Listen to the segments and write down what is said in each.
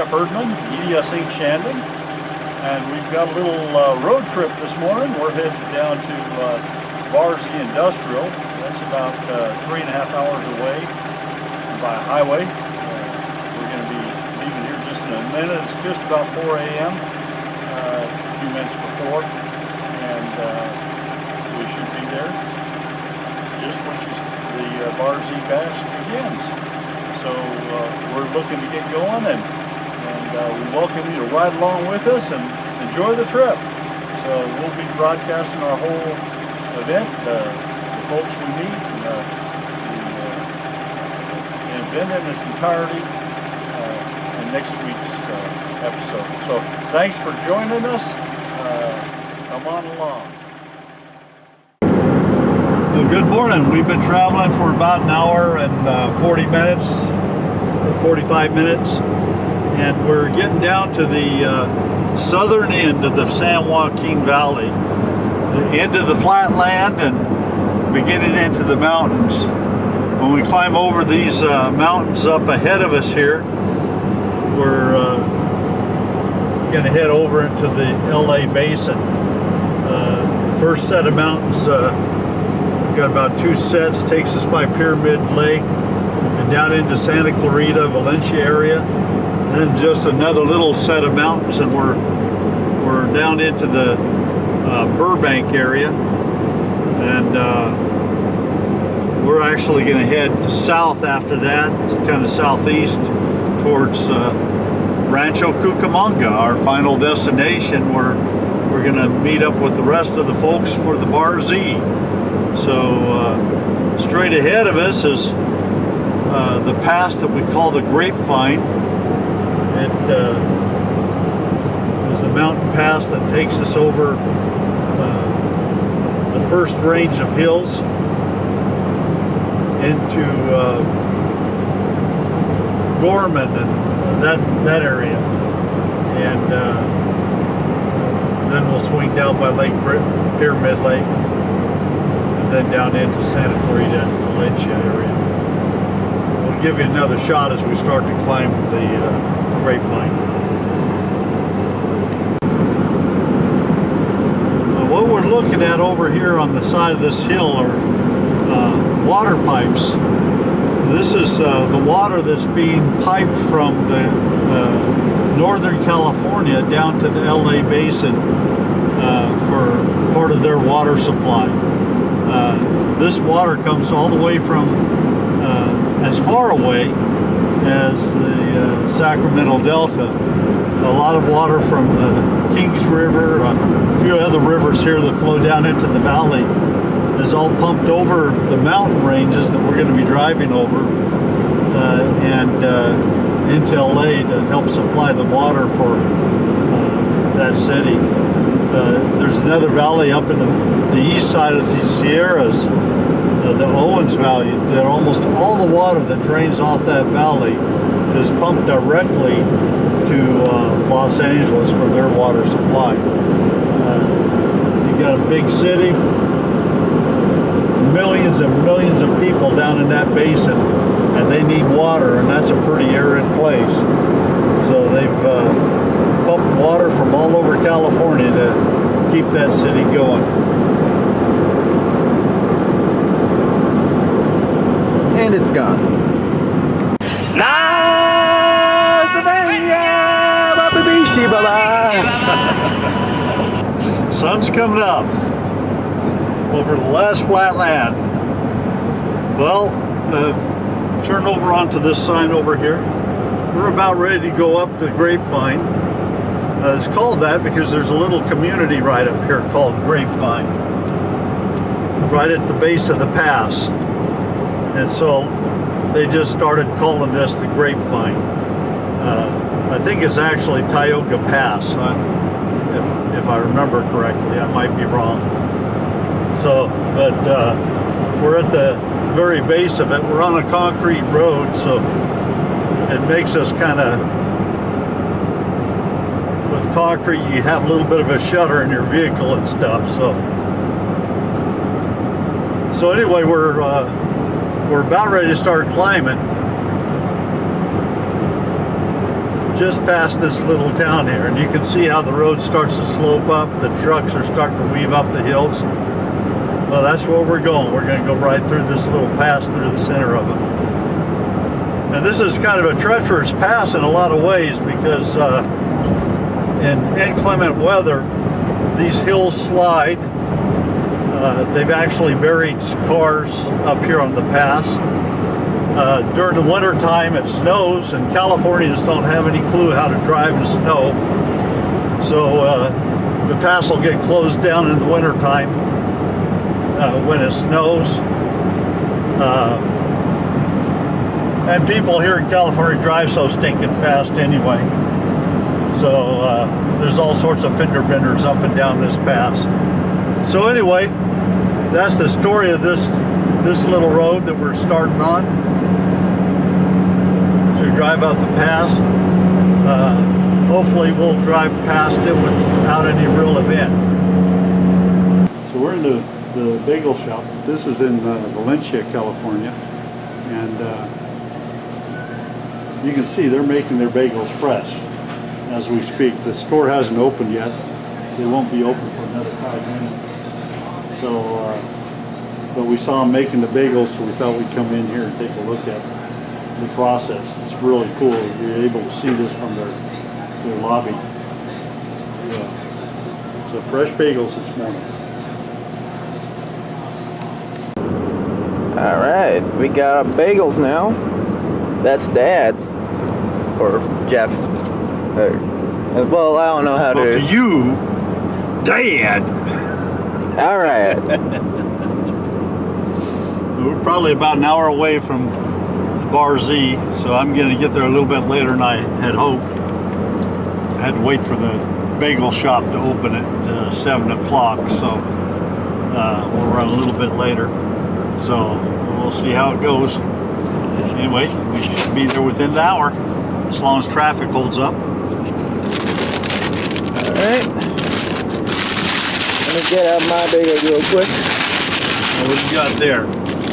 Jeff Herdman, E.D.S. Shandon, and we've got a little road trip this morning. We're headed down to E.D.S. Industrial. That's about 3.5 hours away by highway. We're going to be leaving here just in a minute. It's just about 4 a.m., a few minutes before, and we should be there just when the E.D.S. Bash begins. So we're looking to get going, and we welcome you to ride along with us and enjoy the trip. So we'll be broadcasting our whole event, the folks we meet, and the event in its entirety in next week's episode. So thanks for joining us. Come on along. Well, good morning. We've been traveling for about an hour and 40 minutes, 45 minutes, and we're getting down to the southern end of the San Joaquin Valley, the end of the flatland and beginning into the mountains. When we climb over these mountains up ahead of us here, we're going to head over into the LA Basin. The first set of mountains, we've got about 2 sets, takes us by Pyramid Lake and down into Santa Clarita, Valencia area. And then just another little set of mountains, and we're down into the Burbank area. And we're actually going to head south after that, kind of southeast towards Rancho Cucamonga, our final destination, where we're going to meet up with the rest of the folks for the Bar Z. So straight ahead of us is the pass that we call the Grapevine. It is a mountain pass that takes us over the first range of hills into Gorman and that area, and then we'll swing down by Pyramid Lake, and then down into Santa Clarita and Valencia area. We'll give you another shot as we start to climb the Grapevine. What we're looking at over here on the side of this hill are water pipes. This is the water that's being piped from the Northern California down to the LA Basin for part of their water supply. This water comes all the way from as far away as the Sacramento Delta. A lot of water from the Kings River, a few other rivers here that flow down into the valley, is all pumped over the mountain ranges that we're going to be driving over and into LA to help supply the water for that city. There's another valley up in the east side of the Sierras, the Owens Valley, that almost all the water that drains off that valley is pumped directly to Los Angeles for their water supply. You've got a big city, millions and millions of people down in that basin, and they need water, and that's a pretty arid place. So they've pumped water from all over California to keep that city going. And it's gone. Sun's coming up over the last flat land. Well, turn over onto this sign over here. We're about ready to go up the Grapevine. It's called that because there's a little community right up here called Grapevine, right at the base of the pass. And so they just started calling this the Grapevine. I think it's actually Tioga Pass, if I remember correctly. I might be wrong. So, but we're at the very base of it. We're on a concrete road, so it makes us kind of, with concrete, you have a little bit of a shudder in your vehicle and stuff. So anyway, we're about ready to start climbing. just past this little town here, and you can see how the road starts to slope up. The trucks are starting to weave up the hills. Well, that's where we're going. We're going to go right through this little pass through the center of it. And this is kind of a treacherous pass in a lot of ways because in inclement weather, these hills slide. They've actually buried cars up here on the pass. During the winter time it snows, and Californians don't have any clue how to drive in snow. So the pass will get closed down in the winter time when it snows. And people here in California drive so stinking fast anyway. So there's all sorts of fender benders up and down this pass. So anyway, that's the story of this little road that we're starting on. So we drive out the pass. Hopefully we'll drive past it without any real event. So we're in the bagel shop. This is in Valencia, California. And you can see they're making their bagels fresh as we speak. The store hasn't opened yet. They won't be open for another 5 minutes. So, but we saw them making the bagels, so we thought we'd come in here and take a look at the process. It's really cool. You're able to see this from their lobby. Yeah. So fresh bagels this morning. All right, we got our bagels now. That's Dad's or Jeff's. Well, I don't know how Well, to. to you, Dad. All right. We're probably about an hour away from Bar Z, so I'm going to get there a little bit later than I had hoped. I had to wait for the bagel shop to open at 7 o'clock, so we'll run a little bit later. So we'll see how it goes. Anyway, we should be there within the hour, as long as traffic holds up. All right. Let me get out my bagel real quick. What you got there?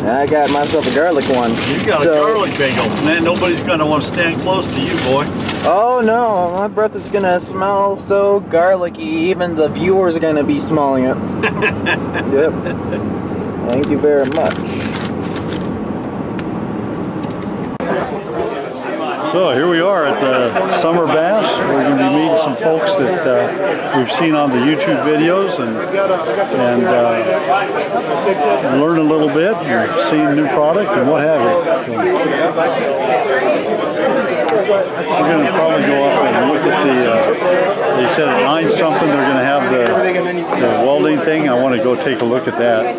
I got myself a garlic one. You got a garlic bagel. Man, nobody's going to want to stand close to you, boy. Oh no, my breath is gonna smell so garlicky, even the viewers are gonna be smelling it. Yep. Thank you very much. So here we are at the Summer Bass. We're going to be meeting some folks that we've seen on the YouTube videos and learn a little bit and seeing new product and what have you. So we're going to probably go up and look at they said at 9 something they're going to have the welding thing. I want to go take a look at that.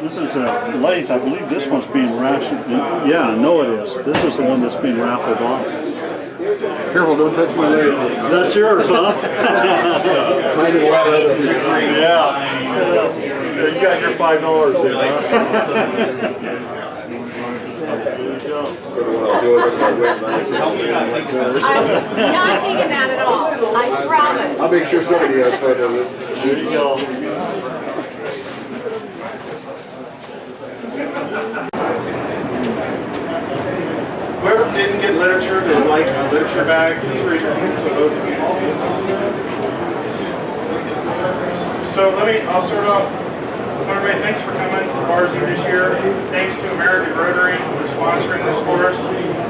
This is a lathe. I believe this one's being rationed. Yeah, no it is. This is the one that's being raffled off. Careful, don't touch my lathe. That's yours, huh? Yeah. You got your $5 here, huh? I'm not thinking that at all. I promise. I'll make sure somebody has fun with it. There you go. Whoever didn't get literature, they like a literature bag. Please raise your hand so those of you. So I'll start off. Everybody, thanks for coming to Bar Z this year. Thanks to American Rotary for sponsoring this for us.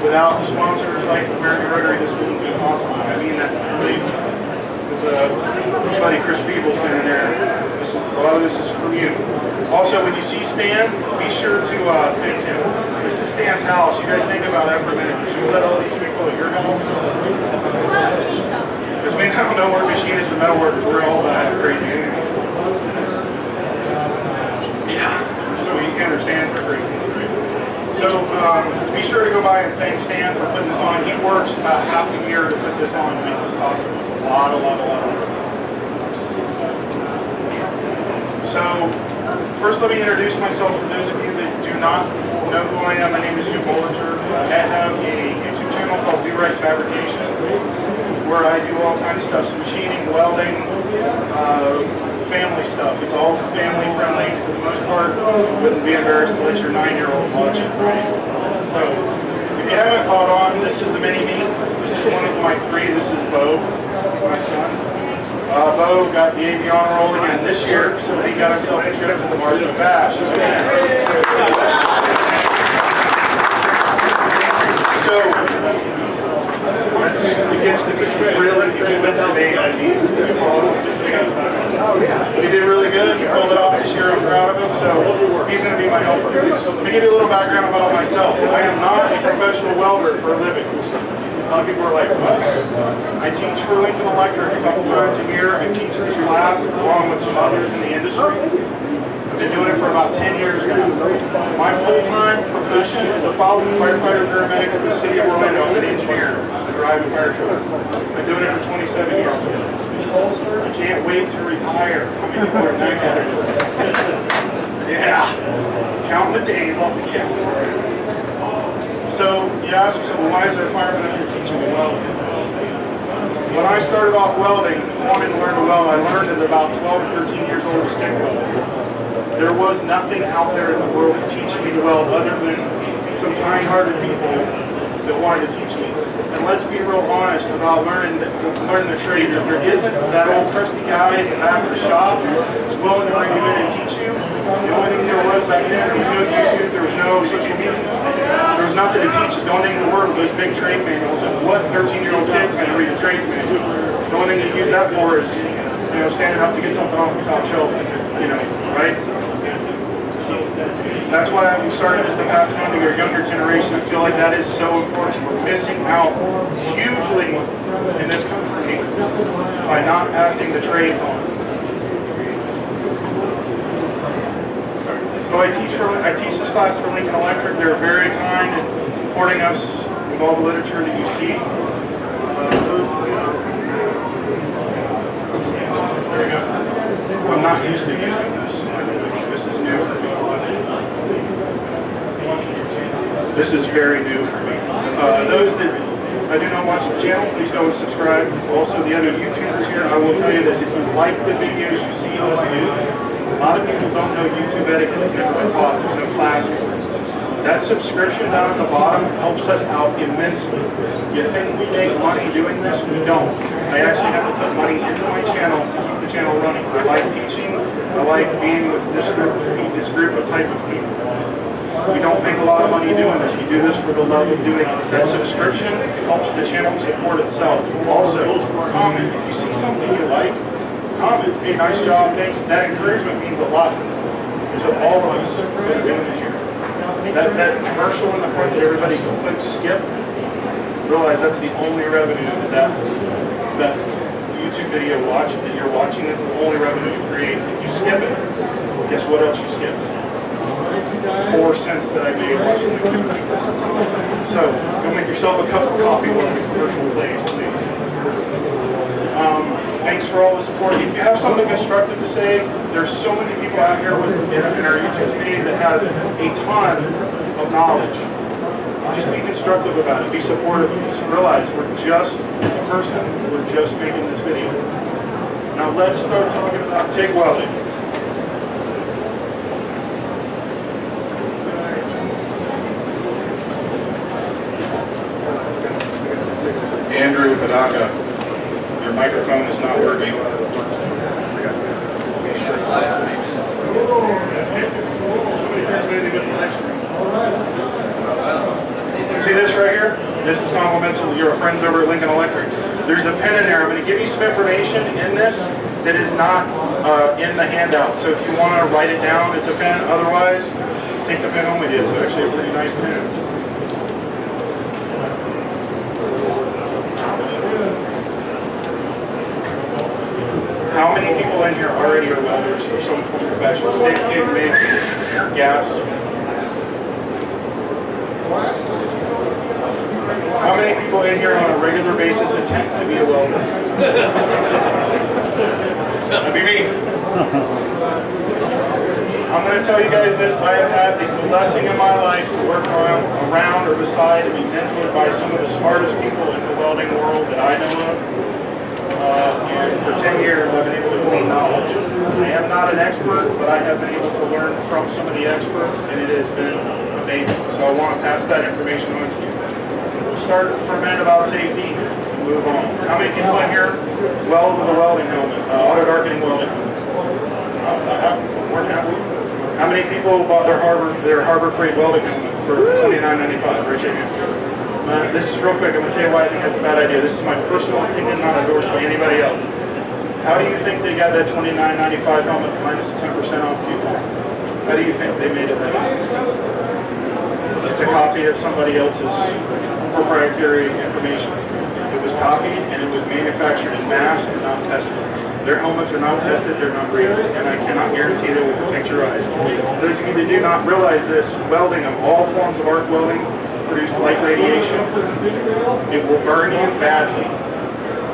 Without sponsors like American Rotary, this wouldn't be possible. I mean that really. With buddy Chris Feeble standing there. A lot of this is from you. Also, when you see Stan, be sure to thank him. This is Stan's house. You guys think about that for a minute. Because you let all these people at your house. Because we don't know we're machinists and metal workers. We're all crazy anyway. Yeah. So you can understand we're crazy. So be sure to go by and thank Stan for putting this on. He works about half a year to put this on to make this possible. It's a lot of work. So first let me introduce myself for those of you that do not know who I am. My name is Jim Bollinger. I have a YouTube channel called Do-Right Fabrication where I do all kinds of stuff, so machining, welding, family stuff. It's all family friendly for the most part. Wouldn't be embarrassed to let your 9-year-old watch it, right? So if you haven't caught on, this is the mini-me. This is one of my three. This is Bo. He's my son. Bo got the AV honor roll again this year, so he got himself a trip to the March of Bash. So, it gets to be really expensive AID. He did really good. He pulled it off this year. I'm proud of him. So he's going to be my helper. Let me give you a little background about myself. I am not a professional welder for a living. A lot of people are like, what? I teach for Lincoln Electric a couple times a year. I teach this class along with some others in the industry. I've been doing it for about 10 years now. My full-time profession is a firefighter paramedic for the city of Orlando. I'm an engineer. I drive a fire truck. I've been doing it for 27 years. I can't wait to retire. How many people are back at it? Yeah. Counting the days off the calendar. So, you ask yourself, well, why is there a fireman up here teaching me welding? When I started off welding, wanting to learn to weld, I learned at about 12 or 13 years old to stick welding. There was nothing out there in the world to teach me to weld other than some kind-hearted people that wanted to teach me. And let's be real honest about learning the trade. If there isn't that old crusty guy in the back of the shop that's willing to bring you in and teach you, the only thing there was back then, there was no YouTube, there was no social media. There was nothing to teach us. The only thing in the world was those big trade manuals, and what 13-year-old kid's going to read a trade manual? The only thing to use that for is, standing up to get something off the top shelf, right? That's why we started this to pass it on to your younger generation. I feel like that is so important. We're missing out hugely in this country by not passing the trades on. So I teach this class for Lincoln Electric. They're very kind in supporting us with all the literature that you see. There we go. I'm not used to using this. This is new for me. This is very new for me. Those that I do not watch the channel, please go and subscribe. Also, the other YouTubers here, I will tell you this, if you like the videos you see us do, a lot of people don't know YouTube etiquette. It's never been taught. There's no class for it. That subscription down at the bottom helps us out immensely. You think we make money doing this? We don't. I actually have to put money into my channel to keep the channel running. I like teaching. I like being with this group of type of people. We don't make a lot of money doing this. We do this for the love of doing it. That subscription helps the channel support itself. Also, comment. If you see something you like, comment. Hey, nice job, thanks. That encouragement means a lot to all of us that are doing this here. That commercial in the front that everybody can click skip, realize that's the only revenue that YouTube video that you're watching, that's the only revenue it creates. If you skip it, guess what else you skipped? 4 cents that I made watching the commercial. So, go make yourself a cup of coffee when the commercial plays, please. Thanks for all the support. If you have something constructive to say, there's so many people out here in our YouTube community that has a ton of knowledge. Just be constructive about it. Be supportive of us. Realize we're just a person. We're just making this video. Now let's start talking about TIG welding. Andrew Padaka, your microphone is not working. See this right here? This is compliments of your friends over at Lincoln Electric. There's a pen in there. I'm going to give you some information in this that is not in the handout. So if you want to write it down, it's a pen. Otherwise, take the pen home with you. It's actually a pretty nice pen. How many people in here already are welders of some form or fashion? Stick, TIG, MIG, gas? How many people in here on a regular basis attempt to be a welder? That'd be me. I'm going to tell you guys this. I have had the blessing in my life to work around or beside and be mentored by some of the smartest people in the welding world that I know of. And for 10 years, I've been able to glean knowledge. I am not an expert, but I have been able to learn from some of the experts, and it has been amazing. So I want to pass that information on to you. start for a minute about safety, move on. How many people in here weld with a welding helmet, auto darkening welding helmet? More than half. How many people bought their Harbor Freight welding helmet for $29.95? Raise your hand. This is real quick. I'm going to tell you why I think that's a bad idea. This is my personal opinion, not endorsed by anybody else. How do you think they got that $29.95 helmet minus the 10% off coupon? How do you think they made it that expensive? It's a copy of somebody else's proprietary information. It was copied and it was manufactured in mass and not tested. Their helmets are not tested, they're not rated, and I cannot guarantee they will protect your eyes. Those of you that do not realize this, welding of all forms of arc welding produce light radiation. It will burn you badly,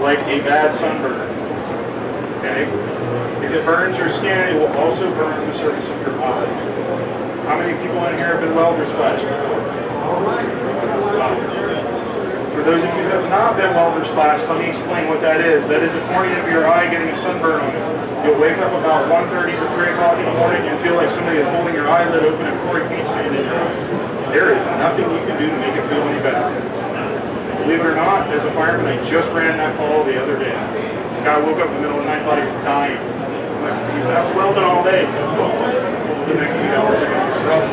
like a bad sunburn. Okay? If it burns your skin, it will also burn the surface of your eye. How many people in here have been welders flashed before? For those of you who have not been welders flashed, let me explain what that is. That is the cornea of your eye getting a sunburn on it. You'll wake up about 1:30 to 3 o'clock in the morning and feel like somebody is holding your eyelid open and pouring heat sand in your eye. There is nothing you can do to make it feel any better. Believe it or not, as a fireman, I just ran that call the other day. The guy woke up in the middle of the night, thought he was dying. He's I was welding all day. The next few hours are going to be rough.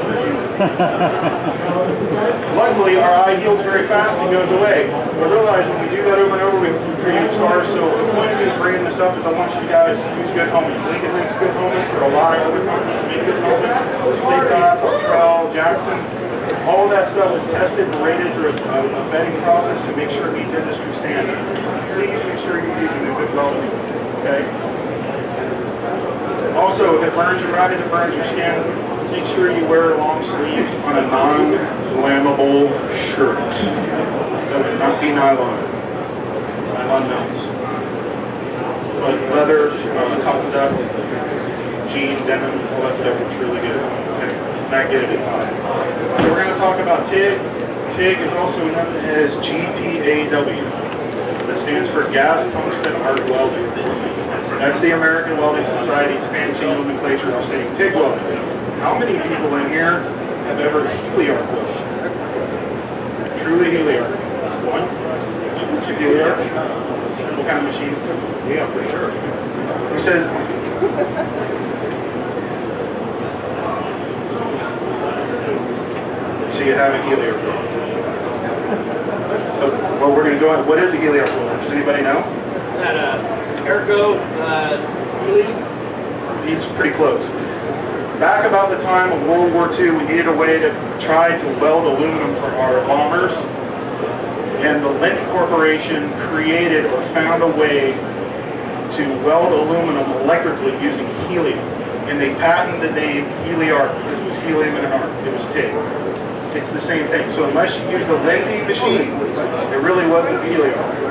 Luckily, our eye heals very fast and goes away. But realize when we do that over and over, we create scars. So the point of me bringing this up is I want you guys to use good helmets. Lincoln makes good helmets. There are a lot of other companies that make good helmets. Split Glass, Altrell, Jackson. All of that stuff is tested and rated through a vetting process to make sure it meets industry standard. Please make sure you're using a good welding. Okay? Also, if it burns your eyes, it burns your skin, make sure you wear long sleeves on a non-flammable shirt. That would not be nylon. Nylon melts. But leather, cotton duct, jean, denim, all that stuff looks really good. Okay. Not good if it's hot. So we're going to talk about TIG. TIG is also known as GTAW. That stands for Gas Tungsten Arc Welding. That's the American Welding Society's fancy nomenclature for saying TIG welding. How many people in here have ever heliarc welded? Truly heliarc. One? Heliarc? What kind of machine? Yeah, for sure. He says, so you have a heliarc welder. So what we're going to go on, what is a heliarc welder? Does anybody know? Ergo, helium? He's pretty close. Back about the time of World War II, we needed a way to try to weld aluminum for our bombers. And the Lint Corporation created or found a way to weld aluminum electrically using helium. And they patented the name heliarc because it was helium in an arc. It was TIG. It's the same thing. So unless you use the lengthy machine, it really wasn't heliarc.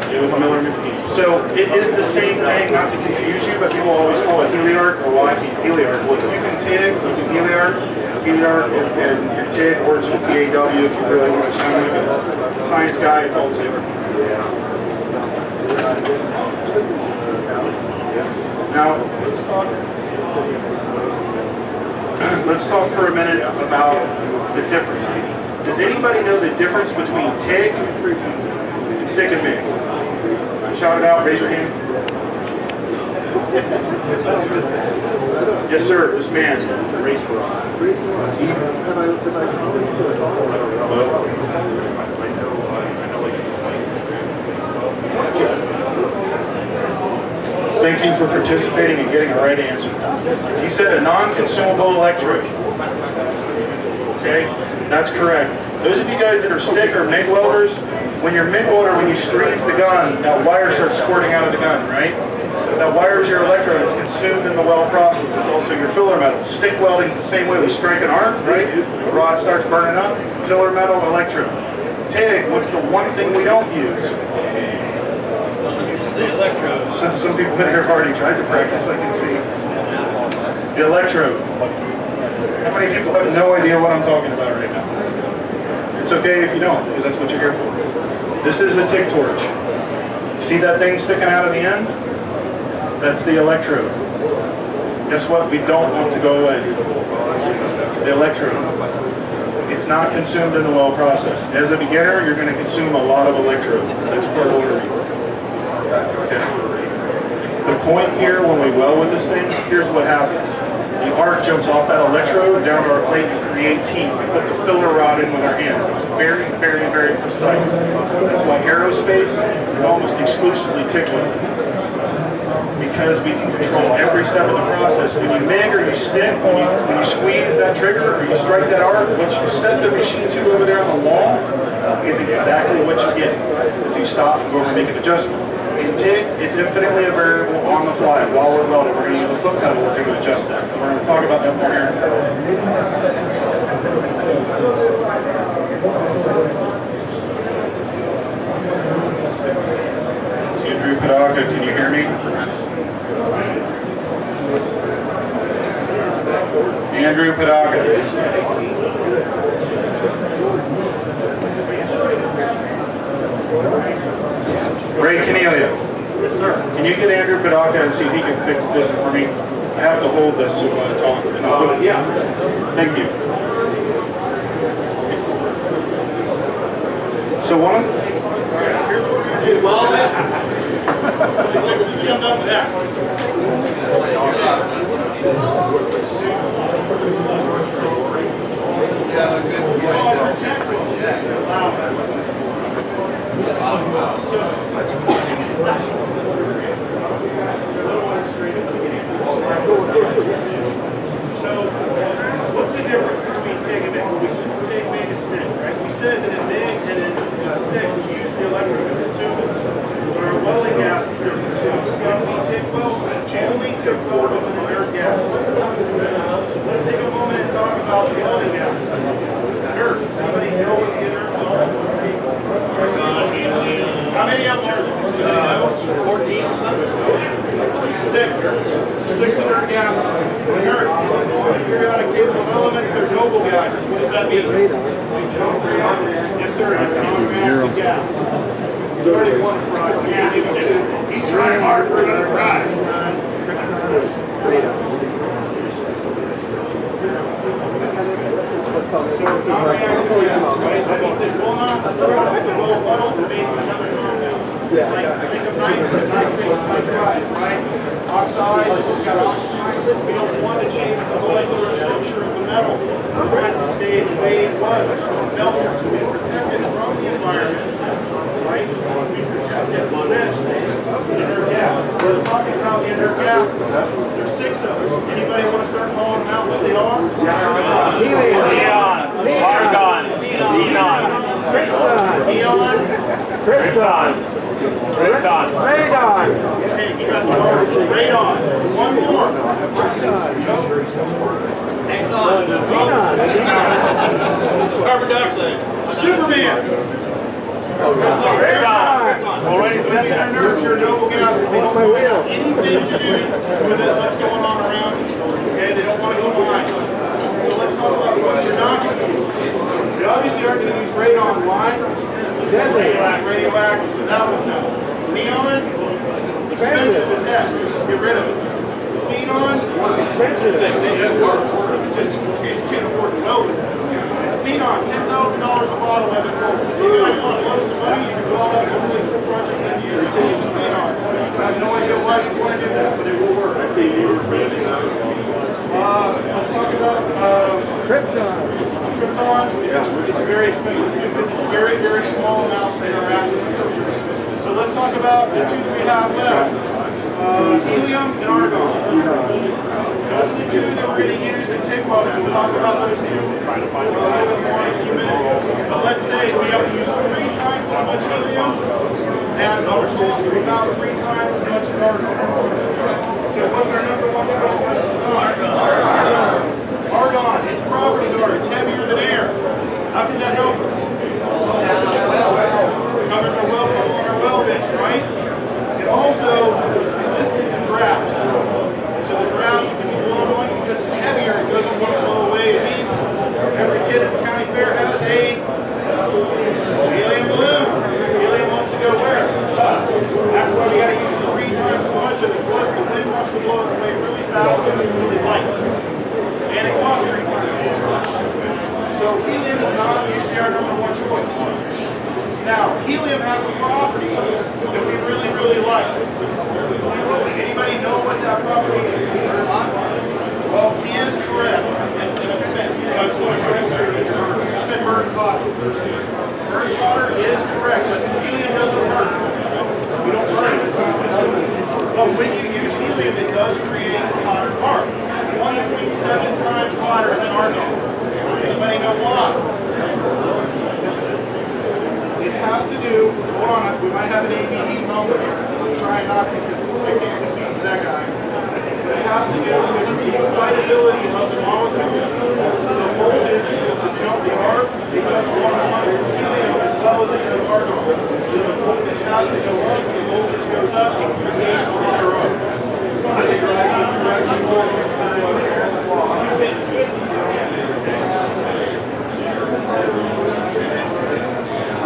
It was a Miller machine. So it is the same thing, not to confuse you, but people always call it heliarc or why heliarc. Well, you can TIG, you can heliarc and TIG or GTAW if you really want to sound like a science guy, it's all the same. Now, let's talk for a minute about the differences. Does anybody know the difference between TIG and stick and MIG? Shout it out, raise your hand. Yes, sir, this man. Thank you for participating and getting the right answer. He said a non-consumable electrode. Okay, that's correct. Those of you guys that are stick or MIG welders, when you're MIG welder, when you squeeze the gun, that wire starts squirting out of the gun, right? That wire is your electrode. It's consumed in the weld process. It's also your filler metal. Stick welding is the same way. We strike an arc, right? The rod starts burning up. Filler metal, electrode. TIG, what's the one thing we don't use? The electrode. Some people in here have already tried to practice, I can see. The electrode. How many people have no idea what I'm talking about right now? It's okay if you don't, because that's what you're here for. This is the TIG torch. See that thing sticking out of the end? That's the electrode. Guess what? We don't want to go away. The electrode. It's It's not consumed in the well process. As a beginner, you're going to consume a lot of electrode. That's part of ordering. Okay. The point here when we well with this thing, here's what happens. The arc jumps off that electrode down to our plate and creates heat. We put the filler rod in with our hand. It's very, very, very precise. That's why aerospace is almost exclusively TIG welded. Because we can control every step of the process. When you MIG or you stick, when you squeeze that trigger or you strike that arc, what you set the machine to over there on the wall is exactly what you get if you stop and go over and make an adjustment. In TIG, it's infinitely a variable on the fly. While we're welding, we're going to use a foot pedal, we're going to adjust that. We're going to talk about that more here. Andrew Padaka, can you hear me? Andrew Padaka. Ray Cornelia. Yes, sir. Can you get Andrew Padaka and see if he can fix this for me? I have to hold this so I talk. Yeah. Thank you. So one. Here's what we're going to do. Well, I'm done with that. So, what's the difference between TIG and MIG? We said TIG, MIG, and stick, right? We said that in MIG and in stick, we use the electrode as consumers. So our welding gas is different too. Only TIG weld with an inert gas. So let's take a moment and talk about the welding gases. Inerts. Does anybody know what the inerts are? How many of them are there? 14 or something? 6 inert gases. Inert. On the periodic table of elements, they're noble gases. What does that mean? Yes, sir. Non-reactive gas. He's already won a prize. We can't give him 2. He's trying hard for another prize. So non-reactive gas, right? That means it will not throw the gold bottle to make another compound. Like, think of nitrogen. Nitrate's nitrides, right? Oxides, if it's got oxygen, we don't want to change the molecular structure of the metal. We want it to stay the way it was. We just want to melt it, so we protect it from the environment, right? We protect it with inert gas. We're talking about inert gases. There's 6 of them. Anybody want to start calling them out what they are? Neon, argon, xenon, Neon, krypton, radon. Okay, you got the word radon. One more. Carbon dioxide. Superman. Already said that. Nurture noble gases. They don't want to have anything to do with it, what's going on around you. Okay, they don't want to go behind. So let's talk about what you're not going to use. We obviously aren't going to use radon. Why? Radioactive. So that one's out. Neon, expensive as heck. Get rid of it. Xenon, expensive. It works. It says you can't afford to weld it. Xenon, $10,000 a bottle, I've been told. If you guys want to blow some money, you can blow up some really cool project that you use using Xenon. I have no idea why you want to do that, but it will work. Let's talk about krypton. Krypton is very expensive too because it's very, very small amounts in our atmosphere. So let's talk about the 2 that we have left. Helium and argon. Those are the 2 that we're going to use in TIG welding. We'll talk about those 2 a little bit more in a few minutes. But let's say we have to use 3 times as much helium and almost about 3 times as much as argon. So what's our number 1 choice most of the time? Argon. Argon. Its properties are it's heavier than air. How can that help us? Covers our well pole and our well bench, right? It also is resistant to drafts. So the drafts can be blown on because it's heavier. It doesn't want to blow away as easy. Every kid at the county fair has a helium balloon. Helium wants to go where? That's why we got to use 3 times as much of it. Plus the wind wants to blow it away really fast because it's really light. And it costs 3 times more. So So helium is not usually our number one choice. Now, helium has a property that we really, really like. Anybody know what that property is? Well, he is correct in a sense. I just want to correct you. You said burns hotter. Burns hotter is correct, but helium doesn't burn. We don't burn it. It's not facility. But when you use helium, it does create a hotter part. 1.7 times hotter than argon. Anybody know why? It has to do, hold on, we might have an ABE number here. I'm trying not to because I can't defeat that guy. But it has to do with the excitability of the molecules, the voltage to jump the arc. It doesn't want to run helium as well as it does argon. So the voltage has to go up. When the voltage goes up, it creates a hotter arc. So as it drives the more Newton's law.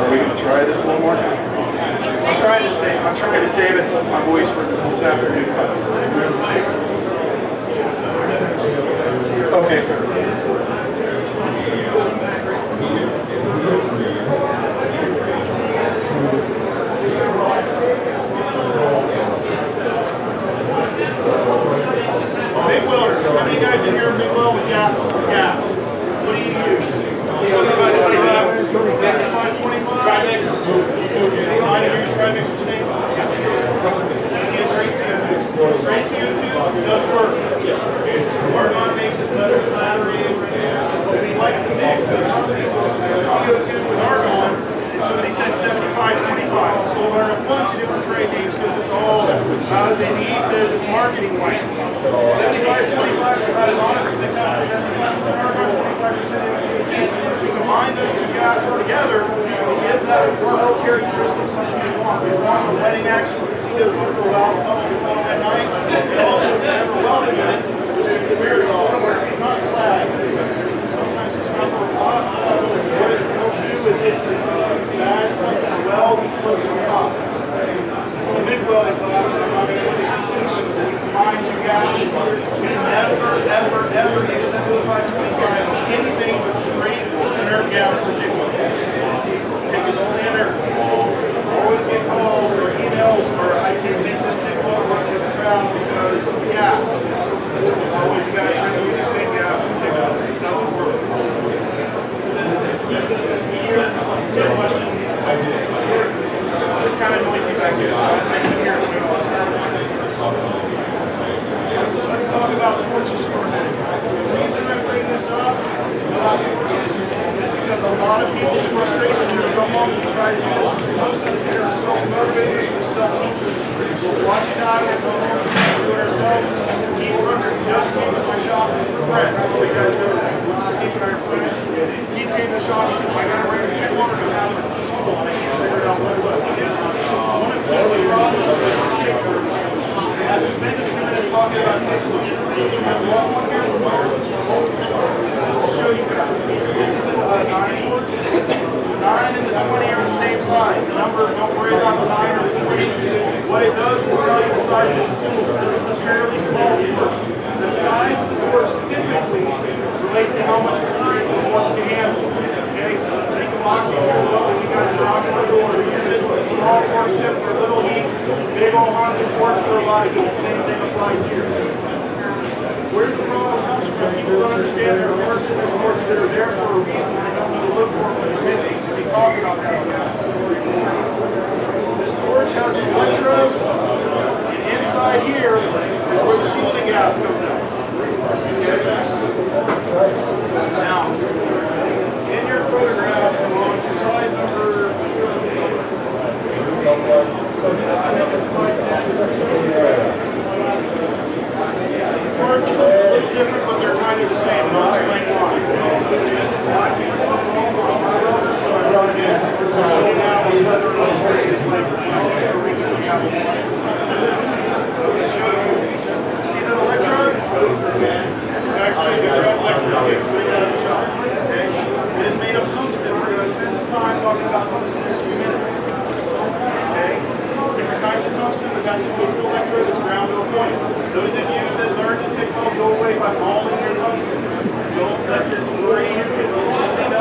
Are we going to try this one more time? I'm trying to save it, my voice for this afternoon class. Okay. Big welders. How many guys in here big weld with gas? Gas. What do you use? 75, 25. 25. Trimix. I use trimix for stainless. Straight CO2. Straight CO2 does work. Argon makes it less flattering. We like to mix CO2 with argon. And somebody said 75-25. So we'll learn a bunch of different trade names because it's all, as E.D.S says, it's marketing white. 75-25 is about as honest as it comes. 75% argon, 25% CO2. We combine those two gases together to get that work characteristic something we want. We want the wetting action of the CO2 to allow the pump to flow that nice. And also, if you ever welded in it, you'll see the very it's not slag. Sometimes it's stuff on top. What it will do is it adds stuff in the weld to float to the top. This is a big welding class, and I'm not going to put these institutions, but we combine two gases. We never, ever, ever use 75-25 on anything but straight inert gas for TIG welding. TIG is only inert. Always get calls or emails or I can't make this TIG weld work with the crowd because of gas. It's always a guy trying to use big gas for TIG welding. It doesn't work. Good question. It's kind of noisy back here, so I can hear it go. Let's talk about torches for a minute. The reason I bring this up about torches is because a lot of people's frustration when they go home and try to do this is most of us here are self-motivators or self-teachers. We'll watch it out, we'll go home and do it ourselves. Keith Rucker just came to my shop with friends. So you guys know that. Keith and I are friends. Keith came to the shop and said, I got to bring the TIG water to have it in trouble and I can't figure out what it was. One of the problems was this TIG torch. I spent a few minutes talking about TIG torches. I brought one here from just to show you guys. This is a 9 torch. The 9 and the 20 are the same size. The number, don't worry about the 9 or the 20. What it does is tell you the size of the consumables. This is a fairly small torch. The size of the torch typically relates to how much current the torch can handle. Okay? Think of oxyfuel. Well, you guys are oxyfuel or use it. Small torch tip for a little heat. Big old honking torch for a lot of heat. Same thing applies here. Where the problem comes from, people don't understand there are parts in this torch that are there for a reason and they don't know to look for them when they're missing. So we talk about that now. This torch has an electrode, and inside here is where the shielding gas comes out. Now, in your photograph on slide number, I think it's slide 10. Parts are a little different, but they're kind of the same, and I'll explain why. This is my torch, so I brought it in. So now we leather torches like originally out of the show you. See that electrode? This is actually the red electrode getting straight out of the shop. Okay? It is made of tungsten. We're going to spend some time talking about tungsten in a few minutes. Okay? Different kinds of tungsten, but that's the tungsten electrode that's ground to a point. Those of you that learn to TIG weld go away by balling your tungsten. Don't let this worry you. If you really know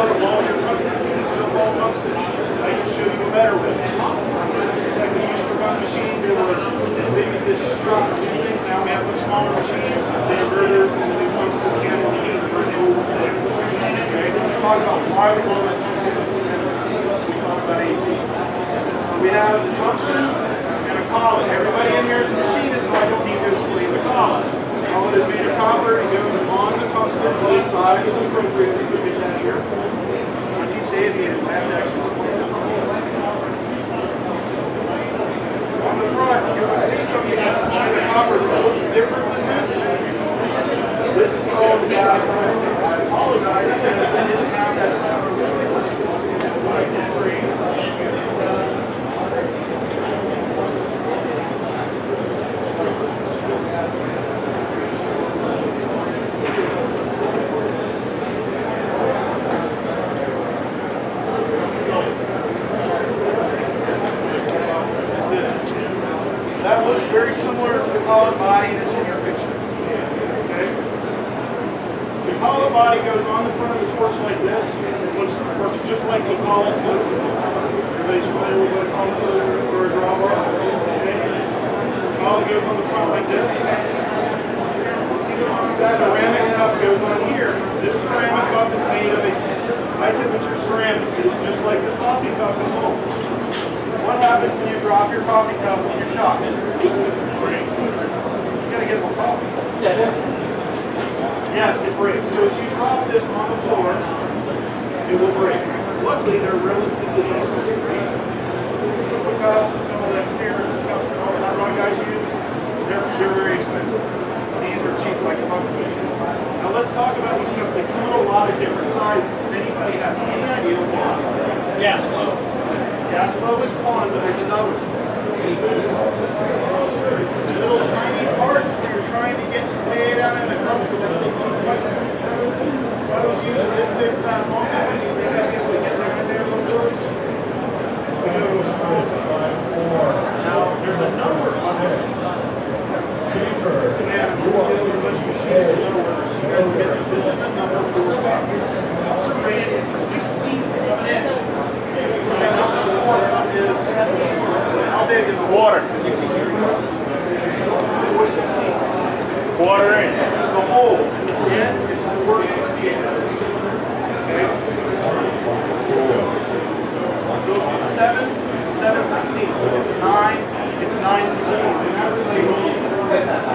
machines that were as big as this truck or these things. Now we have much smaller machines, the inverters, and the new tungsten handle the heat. Okay, we talk about why we call that tungsten. We talk about AC. So we have the tungsten and a collet. Everybody in here is a machinist, so I don't need to explain the collet. The collet is made of copper. It goes on the tungsten on this side. It's appropriate to get that here. I teach the aviators. I have to actually explain it. On the front, you can see something between the copper that looks different than this. This is called the gas line. I apologize because I didn't have that stuff for this. That's what I did bring. That looks very similar to the collet body that's in your picture. Okay? The collet body goes on the front of the torch like this. It works just like a collet closer. Everybody's familiar with what a collet closer is or a drawbar? Okay? The collet goes on the front like this. The ceramic cup goes on here. This ceramic cup is made of a high temperature ceramic. It is just like the coffee cup at home. What happens when you drop your coffee cup in your shop? You gotta get more coffee. Yes, it breaks. So if you drop this on the floor, it will break. Luckily, they're relatively inexpensive. The cups and some of the clear cups that all the hot rod guys use, they're very expensive. These are cheap like a buck piece. Now let's talk about these cups. They come in a lot of different sizes. Does anybody have any idea why? Gas flow. Gas flow is one, but there's another. Little tiny parts where you're trying to get way down in the crunch, so let's say 2 bucks. If I was using this big fat long one, you think I'd be able to get down in there little bills? So we go to a small one. Now, there's a number on there. Again, we're dealing with a bunch of machines and numbers, so you guys will get that. This is a number 4 cup. Cups are rated in 16ths of an inch. So that number 4 cup is how big in the water? 4/16. Quarter inch. The hole in the end is 4/16. Okay? So if it's a 7, it's 7/16. If it's a 9, it's 9/16. And that relates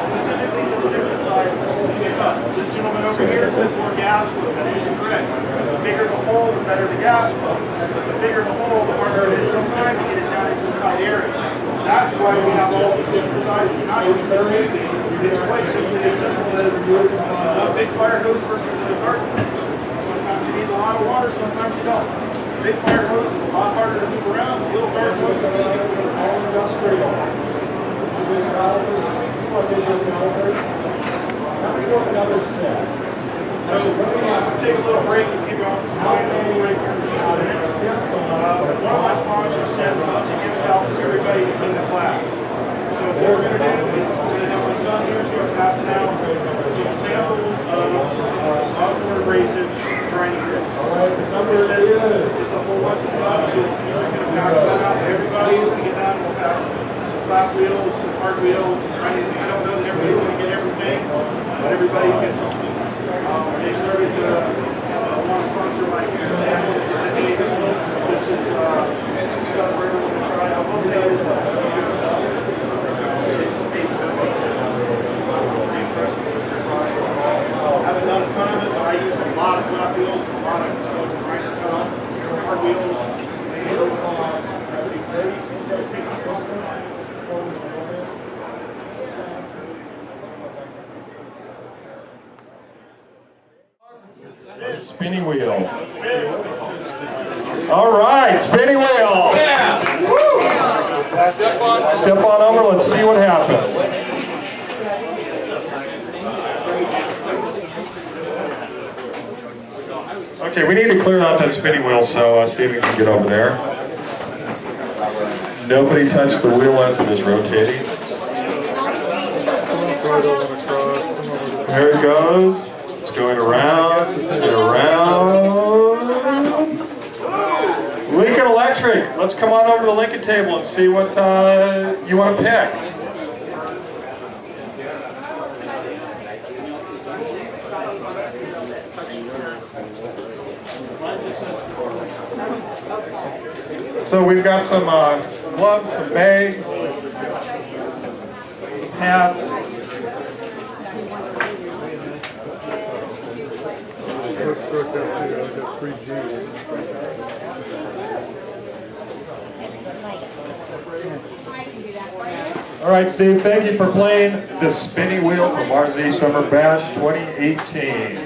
specifically to the different size holes you cut. This gentleman over here said more gas flow. That is correct. The bigger the hole, the better the gas flow. But the bigger the hole, the harder it is sometimes to get it down into a tight area. That's why we have all these different sizes. Not to be confusing. It's quite simply as simple as a big fire hose versus a garden hose. Sometimes you need a lot of water, sometimes you don't. A big fire hose is a lot harder to move around. A little garden hose is easy to move around. So we'll take a little break and keep going. A little break here for just a minute. One of my sponsors sent a bunch of gifts out for everybody that's in the class. So what we're going to do is we're going to have my son here start passing out some samples of Osborne abrasives grinding discs. He said just a whole bunch of stuff, so he's just going to pass that out to everybody. When we get done, we'll pass some flat wheels, some hard wheels, some grinding. I don't know that everybody's going to get everything, but everybody will get something. They started to want to sponsor my channel. They said, hey, this is some stuff for everyone to try. I will tell you this stuff. Good stuff. It's pretty impressed with their product. I haven't done a ton of it, but I use a lot of flat wheels, a lot of grinder tough, hard wheels. So take this one. Spinning wheel. All right, spinning wheel. Yeah. Step on over, let's see what happens. Okay, we need to clear out that spinning wheel, so Steven can get over there. Nobody touch the wheel as it is rotating. There it goes. It's going around and around. Look Lincoln Electric, let's come on over to the Lincoln table and see what you want to pick. So we've got some gloves, some bags, some hats. All right, Steve, thank you for playing the spinny wheel from RZ Summer Bash 2018.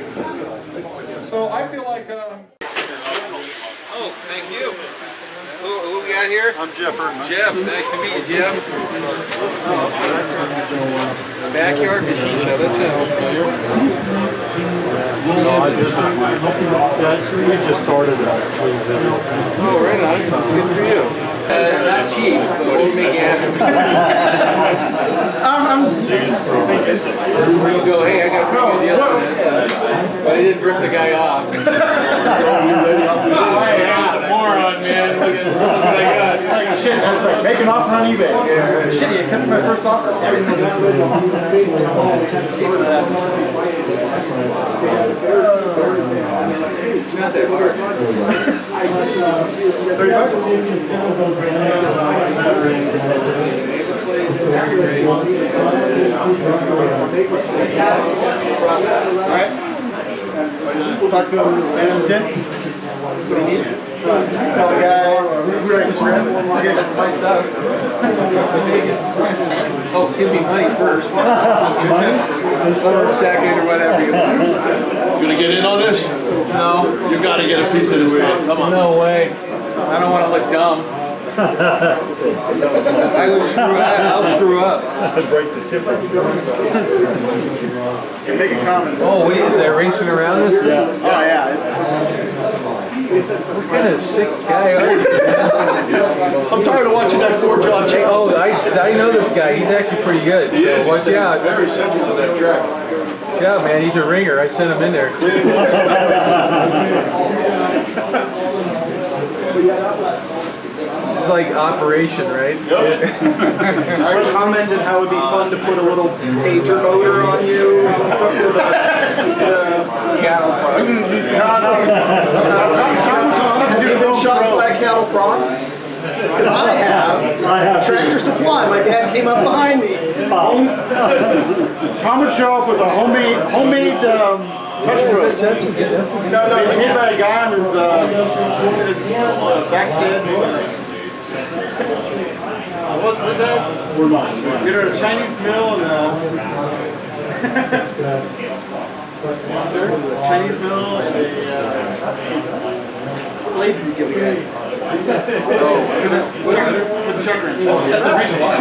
So I feel like... Oh, thank you. Who we got here? I'm Jeff Erdman. Jeff, nice to meet you, Jeff. Backyard machine show, that sounds familiar. No, this is my. We just started it. Oh, right on. Good for you. It's not cheap, but we'll make it happen. We'll go, hey, I got a pretty good deal on this. But I didn't rip the guy off. Moron, man. Look at what I got. Shit, that's like making an offer on eBay. Shit, you accepted my first offer. It's not that hard. Alright. We'll talk to him later in the day. What do you need? Tell the guy who I just grabbed one more get my stuff. Oh, give me money first. Money? Or second or whatever. You gonna get in on this? No. You gotta get a piece of this man. Come on. No way. I don't want to look dumb. I would screw up. I'll screw up. You make a comment. Oh, what are you, they're racing around this thing? Oh yeah, it's. What kind of sick guy are you? I'm tired of watching that four-jaw chain. Oh, I know this guy. He's actually pretty good. He is. So watch out. Very central to that track. Watch out, man. He's a ringer. I sent him in there. It's like operation, right? I commented how it would be fun to put a little pager motor on you hooked up to the Cattle prod. Tom's been shot by a cattle prod. Because I have Tractor Supply. My dad came up behind me. Tom would show up with a homemade touch rope. No, made by a guy on his back kid. What was that? We were at a Chinese mill and Chinese mill and a what blade did you give me? For the chuck wrench. That's the reason why. I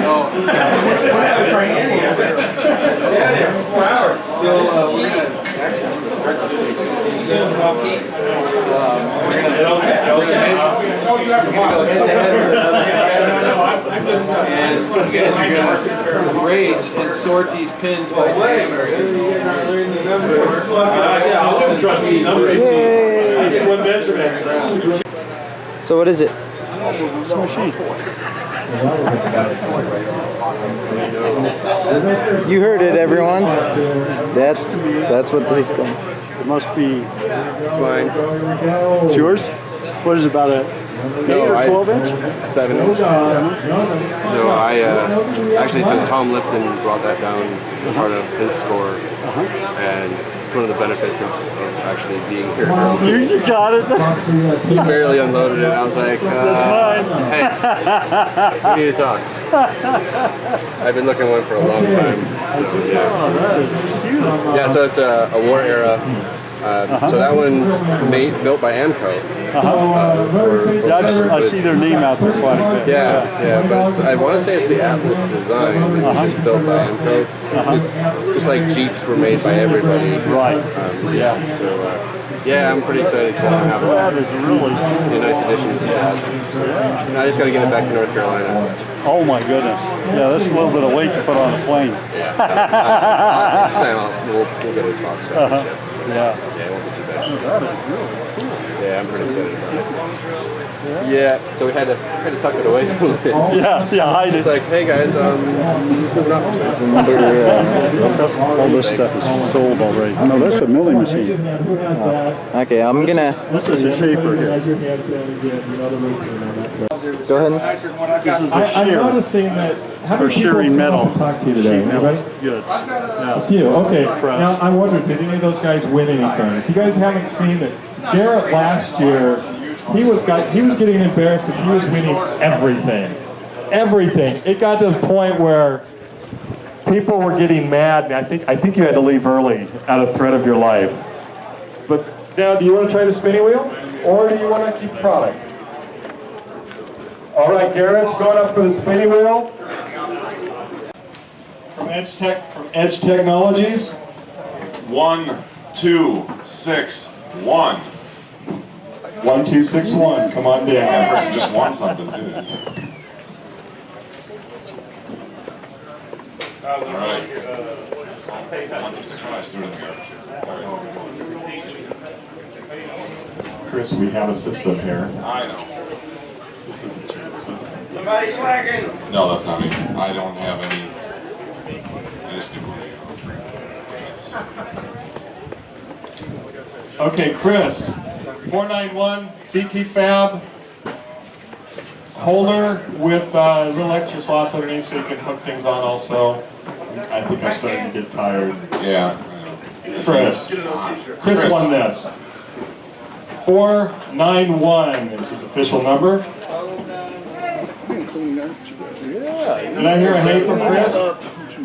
was trying Andy. Yeah, 4 hours. So we're gonna actually start the and you guys are gonna race and sort these pins by diameter. I'll trust me. Number 18. I did one measurement. So what is it? It's a machine. You heard it, everyone. That's what this is going. It must be. It's mine. It's yours? What is it, about a 8 or 12 inch? 7 inch. So I actually, so Tom Lipton brought that down as part of his score, and it's one of the benefits of actually being here. You got it. He barely unloaded it. I was like, That's mine. Hey, we need to talk. I've been looking at one for a long time. So yeah. Oh, that is cute. Yeah, so it's a war era. So that one's built by Amco. I see their name out there quite a bit. Yeah, but I want to say it's the Atlas design. It's just built by Amco. Just like Jeeps were made by everybody. Right. Yeah. So yeah, I'm pretty excited because I don't have That one. is really. Be a nice addition to the chassis. So, I just got to get it back to North Carolina. Oh my goodness. Yeah, that's a little bit of weight to put on a plane. Yeah. This time we'll get a talk stuff. Yeah. Yeah, it won't be too bad. That is really cool. Yeah, I'm pretty excited about it. Yeah, so we had to tuck it away a little bit. Yeah, hide It's it. like, hey guys, this was not for sale. All this stuff is sold already. No, that's a milling machine. Okay, I'm gonna This is a shaper here. go ahead. This is a I'm shear noticing that. How for many people shearing come up metal. and talk to you today? Sheet metal Anybody? goods. Yeah. You, okay. Press. Now, I wonder, did any of those guys win anything? If you guys haven't seen it, Garrett last year, he was getting embarrassed because he was winning everything. Everything. It got to the point where people were getting mad, and I think you had to leave early out of threat of your life. But now, do you want to try the spinning wheel, or do you want to keep the product? All right, Garrett's going up for the spinning wheel. From Edge Technologies. 1, 2, 6, 1. 1, 2, 6, 1. Come on down. That person just won something too. All right. 1, 2, 6, 1. I just threw it in the garbage. Chris, we have a system here. I know. This isn't yours. Somebody slacking. No, that's not me. I don't have any. I just give money. Okay, Chris. 491 CT Fab holder with little extra slots underneath so you can hook things on also. I think I'm starting to get tired. Yeah. I know. Chris won this. 491 is his official number. Did I hear a hey from Chris?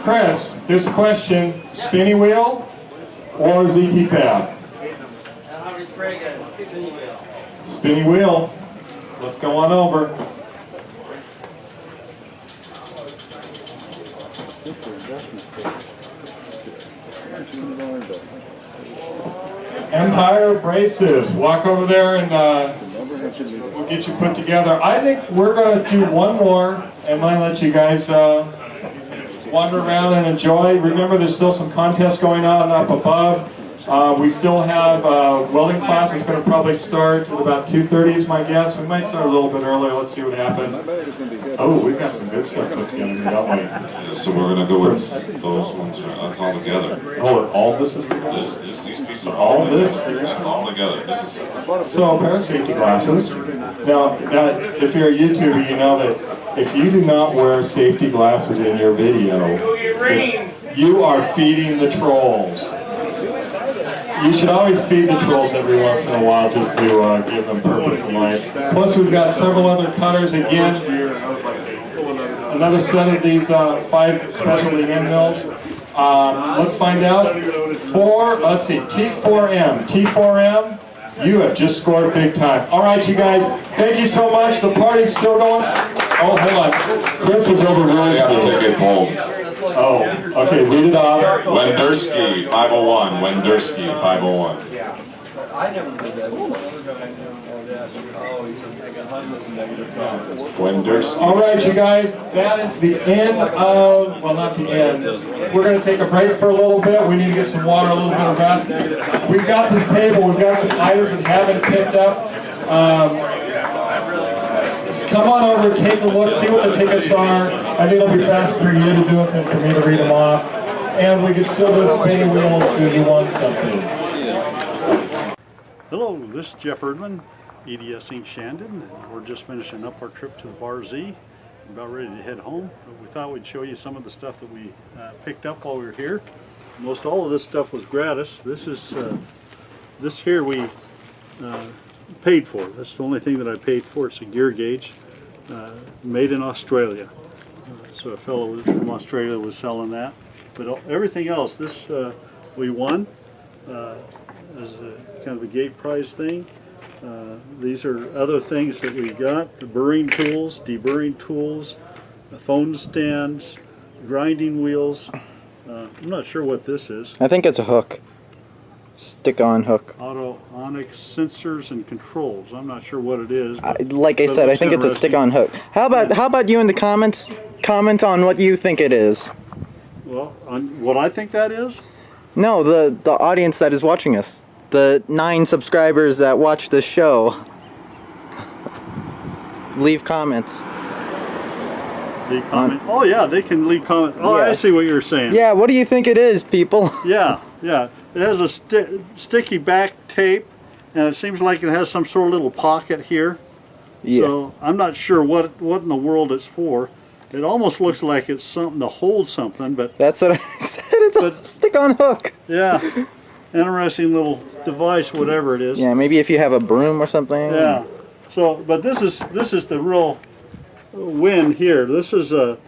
Chris, there's a question. Spinny wheel or ZT Fab? Spinny wheel. Let's go on over. Empire braces. Walk over there and we'll get you put together. I think we're going to do one more and then let you guys wander around and enjoy. Remember, there's still some contests going on up above. We still have welding class. It's going to probably start at about 2:30 is my guess. We might start a little bit earlier. Let's see what happens. Oh, we've got some good stuff put together here, don't we? Yeah, so we're gonna go with those ones. That's all together. Oh, all this is together? These pieces are All this together. together? That's all together. This is. So, a pair of safety glasses. Now, if you're a YouTuber, you know that if you do not wear safety glasses in your video, you are feeding the trolls. You should always feed the trolls every once in a while just to give them purpose in life. Plus, we've got several other cutters. Again, another set of these 5 specialty end mills. Let's find out. Let's see, T4M. T4M, you have just scored big time. All right, you guys, thank you so much. The party's still going. Oh, hold on. Chris is over really. I have to take it home. Oh, okay, read it off. Wendersky 501. Wendersky 501. Wendersky. All right, you guys, that is the end of, well, not the end. We're going to take a break for a little bit. We need to get some water, a little bit of rest. We've got this table. We've got some items that haven't picked up. Come on over, take a look, see what the tickets are. I think it'll be faster for you to do it than for me to read them off. And we can still do a spinning wheel if you want something. Hello, this is Jeff Erdman, E.D.S. Inc. Shandon, and we're just finishing up our trip to the Bar Z. We're about ready to head home, but we thought we'd show you some of the stuff that we picked up while we were here. Most all of this stuff was gratis. This here we paid for. That's the only thing that I paid for. It's a gear gauge, made in Australia. So a fellow from Australia was selling that. But everything else, this we won as a kind of a gate prize thing. These are other things that we got: the burring tools, deburring tools, phone stands, grinding wheels. I'm not sure what this is. I think it's a hook. Stick-on hook. Autoonic sensors and controls. I'm not sure what it is. Like I said, I think it's a stick-on hook. How about you in the comments comment on what you think it is? Well, on what I think that is? No, the audience that is watching us. The 9 subscribers that watch this show. leave comments. Leave comment. Oh yeah, they can leave comment. Oh, Yeah. I see what you're saying. Yeah, what do you think it is, people? Yeah, yeah. It has a sticky back tape, and it seems like it has some sort of little pocket here. Yeah. So I'm not sure what in the world it's for. It almost looks like it's something to hold something, but That's what I said. It's a stick-on hook. yeah, interesting little device, whatever it is. Yeah, maybe if you have a broom or something. Yeah. So, but this is the real win here. This is a.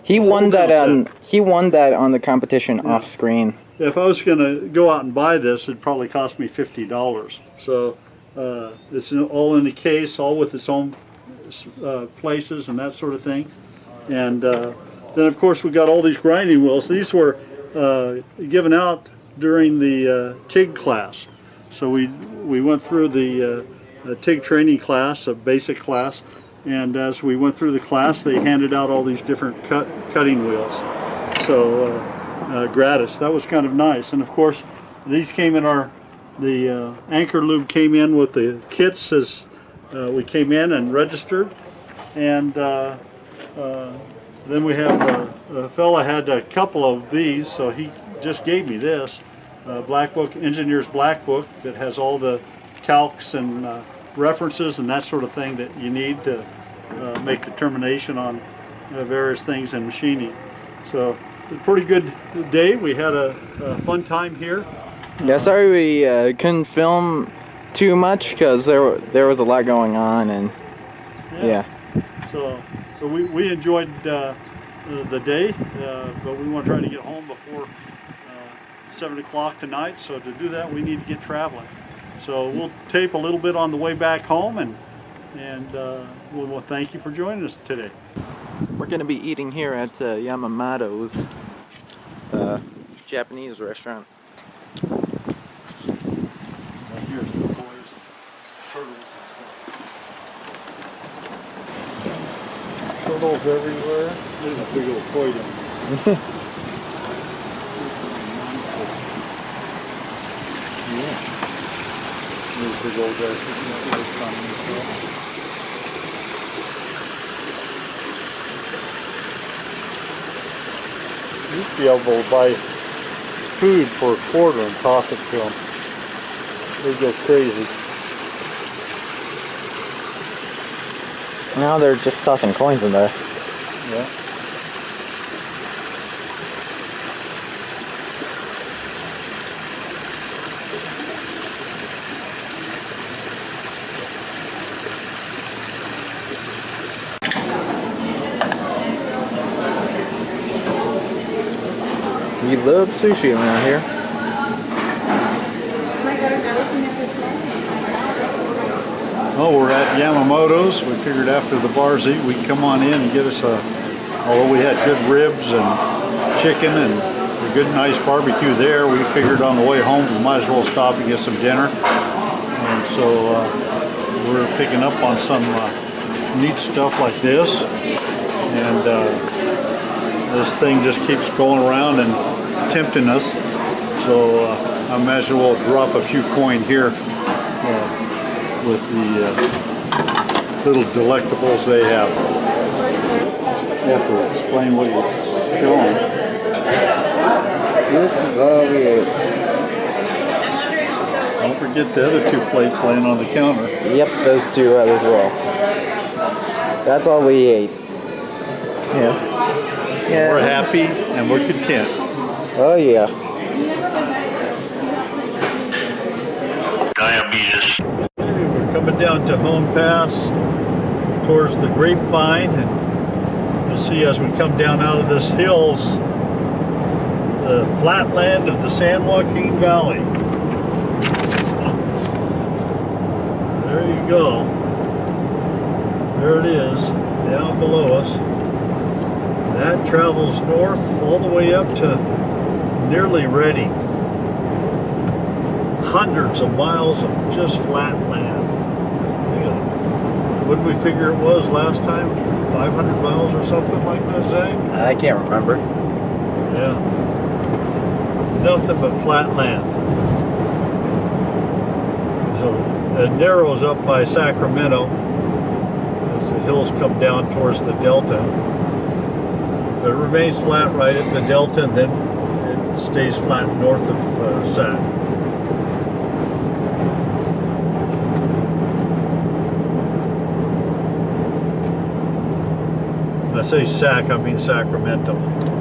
He won that set. he won that on the competition off screen. If I was going to go out and buy this, it'd probably cost me $50. So it's all in the case, all with its own places and that sort of thing. And then, of course, we got all these grinding wheels. These were given out during the TIG class. So we went through the TIG training class, a basic class, and as we went through the class, they handed out all these different cutting wheels. So gratis. That was kind of nice. And of course, these came in the Anchor Lube came in with the kits as we came in and registered. And then we have a fella had a couple of these, so he just gave me this Black Book, Engineer's Black Book, that has all the calcs and references and that sort of thing that you need to make determination on various things in machining. So a pretty good day. We had a fun time here. Yeah, sorry we couldn't film too much because there was a lot going on, and yeah. So we enjoyed the day, but we want to try to get home before 7 o'clock tonight. So to do that, we need to get traveling. So we'll tape a little bit on the way back home, and we'll thank you for joining us today. We're going to be eating here at Yamamoto's Japanese restaurant. Here's the boys, turtles and stuff. Turtles everywhere. There's a big old koi down there. Yeah. There's a big old guy picking up those comments. You used to be able to buy food for a quarter and toss it to them. They go crazy. Now they're just tossing coins in there. Yeah. We love sushi around here. Oh, we're at Yamamoto's. We figured after the bars eat, we'd come on in and get us although we had good ribs and chicken and a good nice barbecue there, we figured on the way home we might as well stop and get some dinner. And so we're picking up on some neat stuff like this. And this thing just keeps going around and tempting us. So I imagine we'll drop a few coin here with the little delectables they have. You have to explain what you're showing. This is all we ate. Don't forget the other two plates laying on the counter. Yep, those two as well. That's all we ate. Yeah. Yeah. We're happy and we're content. Oh yeah. Diabetes. We're coming down to Home Pass towards the Grapevine, and you'll see as we come down out of this hills, the flatland of the San Joaquin Valley. There you go. There it is, down below us. That travels north all the way up to nearly Redding. Hundreds of miles of just flat land. What did we figure it was last time? 500 miles or something like that, Zach? I can't remember. Yeah. Nothing but flat land. So it narrows up by Sacramento. as the hills come down towards the delta. But it remains flat right at the delta, and then it stays flat north of Zech. When I say Sac, I mean Sacramento.